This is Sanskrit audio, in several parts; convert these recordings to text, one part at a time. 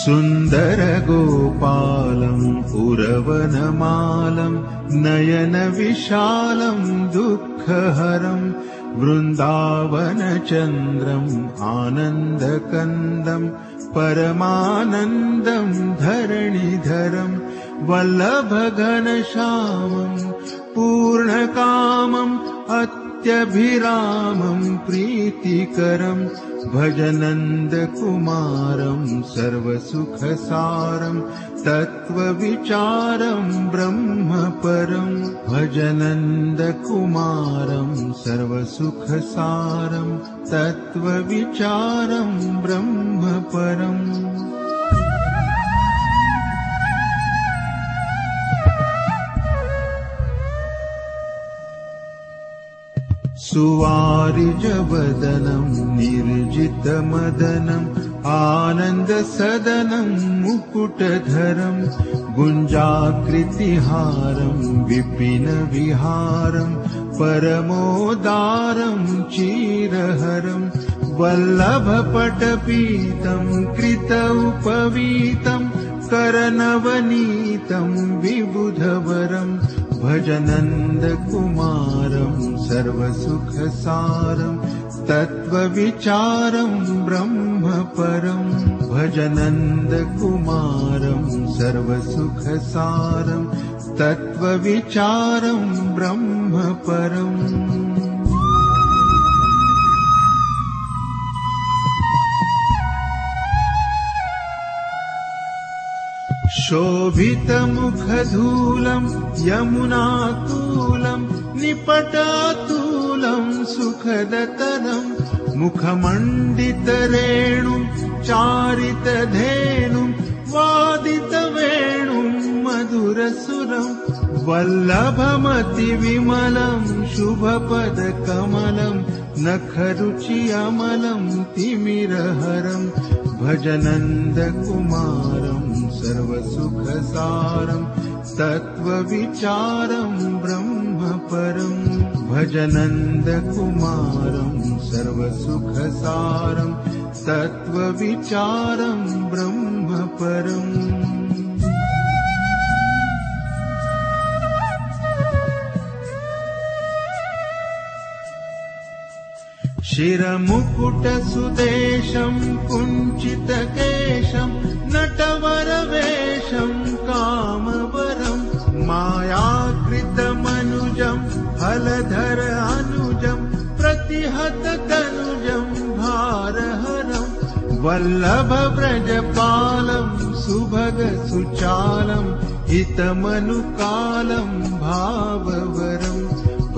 सुन्दर गोपालम् उरवनमालम् नयन विशालम् दुःखहरम् वृन्दावनचन्द्रम् आनन्दकन्दम् परमानन्दम् धरणिधरम् वल्लभघनश्यामम् पूर्णकामम् अत्यभिरामम् प्रीतिकरम् भज नन्दकुमारम् सर्वसुखसारम् तत्त्वविचारम् ब्रह्मपरम् भज नन्दकुमारम् सर्वसुखसारम् तत्त्वविचारम् ब्रह्मपरम् सुवारिजवदनम् निर्जितमदनम् आनन्दसदनम् मुकुटधरम् गुञ्जाकृतिहारम् विपिनविहारम् परमोदारम् चीरहरम् वल्लभपटपीतम् कृत उपवीतम् करनवनीतम् विबुधवरम् भज नन्दकुमारम् सर्वसुखसारम् तत्त्वविचारम् ब्रह्मपरम् भज नन्दकुमारम् सर्वसुखसारम् तत्त्वविचारम् ब्रह्मपरम् शोभितमुखधूलम् यमुनाकूलम् निपटातूलम् सुखदतरम् मुखमण्डितरेणुम् चारितधेनुम् वादितवेणुम् मधुरसुरम् वल्लभमतिविमलम् शुभपदकमलम् नखरुचि अमलम् तिमिरहरम् भज नन्दकुमारम् सर्वसुखसारम् तत्त्वविचारम् ब्रह्मपरम् भज नन्दकुमारम् सर्वसुखसारम् तत्त्वविचारम् ब्रह्मपरम् शिरमुकुटसुदेशम् कुञ्चितकेशम् नटवरवेशम् कामवरम् मायाकृतमनुजम् हलधर अनुजम् प्रतिहततनुजम् भारहरम् वल्लभव्रजपालम् सुभगसुचालम् हितमनुकालम् भाववरम्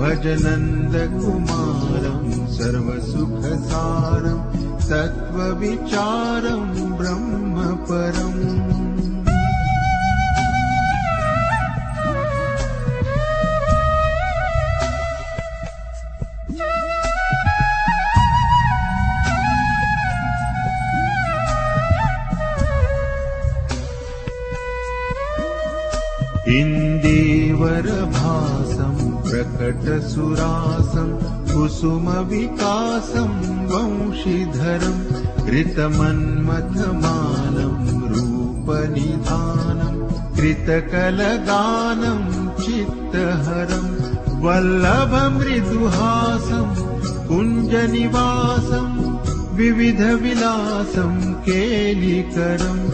भज नन्दकुमारम् सर्वसुखसारम् तत्त्वविचारम् ब्रह्मपरम् इन्दीवरभासम् प्रकटसुरासम् कुसुमविकासम् वंशीधरम् कृतमन्मथमानम् रूपनिधानम् कृतकलगानम् चित्तहरम् वल्लभमृदुहासम् कुञ्जनिवासम् विविधविलासम् केलिकरम्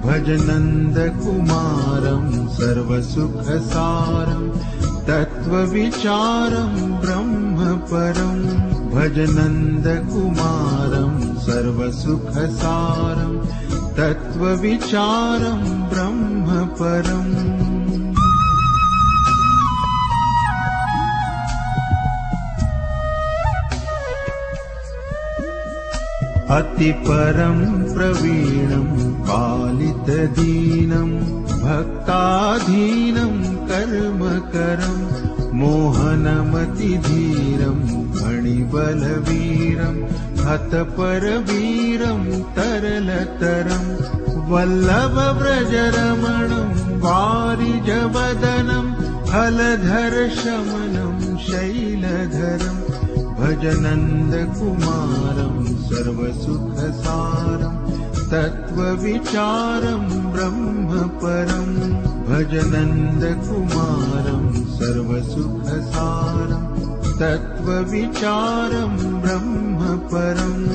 भज नन्दकुमारम् सर्वसुखसारम् तत्त्वविचारम् ब्रह्मपरम् भज नन्दकुमारम् सर्वसुखसारम् तत्त्वविचारम् ब्रह्मपरम् अतिपरम् प्रवीणम् पालितदीनम् भक्ताधीनम् कर्मकरम् मोहनमतिधीरम् फणिबलवीरम् हतपरवीरम् तरलतरम् वल्लभव्रजरमणम् वारिजवदनम् हलधरशमनम् शैलधरम् भज नन्दकुमारम् सर्वसुखसारम् तत्त्वविचारं ब्रह्मपरं भज नन्दकुमारं सर्वसुखसारं तत्त्वविचारं ब्रह्मपरम्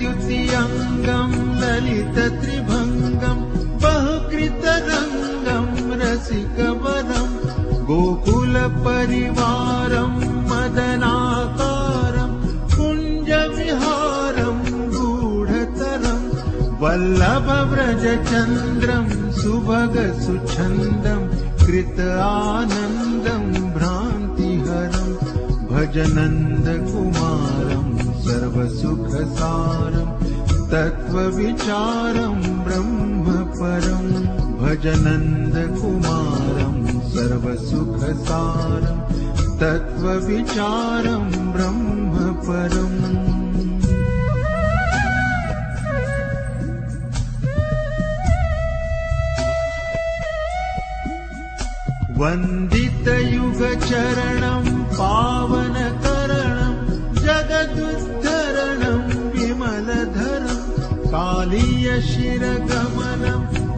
जलधरद्युतिअङ्गं ललितत्रिभङ्गं बहुकृतरङ्गं रसिकवरं गोकुलपरिवारं मदनाकारं कुञ्जविहारं गूढतरं वल्लभव्रजचन्द्रं सुभगसुछन्दं कृत आनन्दं भ्रान्तिहरं भज नन्दकुमारं सर्वसुखसारं तत्त्वविचारं ब्रह्मपरं भज नन्दकुमारं सर्वसुखसारं तत्त्वविचारं ब्रह्मपरम् वन्दितयुगचरणं पावनकरणं जगदुद्धरणं विमलधरं कालीयशिरगमनं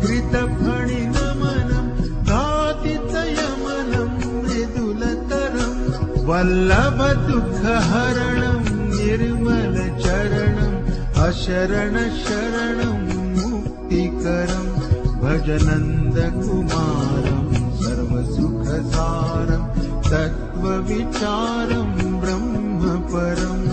कृतफणिनमनं घातितयमनं मृदुलतरं वल्लभदुःखहरणं निर्मलचरणम् अशरणशरणं मुक्तिकरं भज नन्दकुमारं सर्वसुखसारं तत्त्वविचारं ब्रह्मपरम्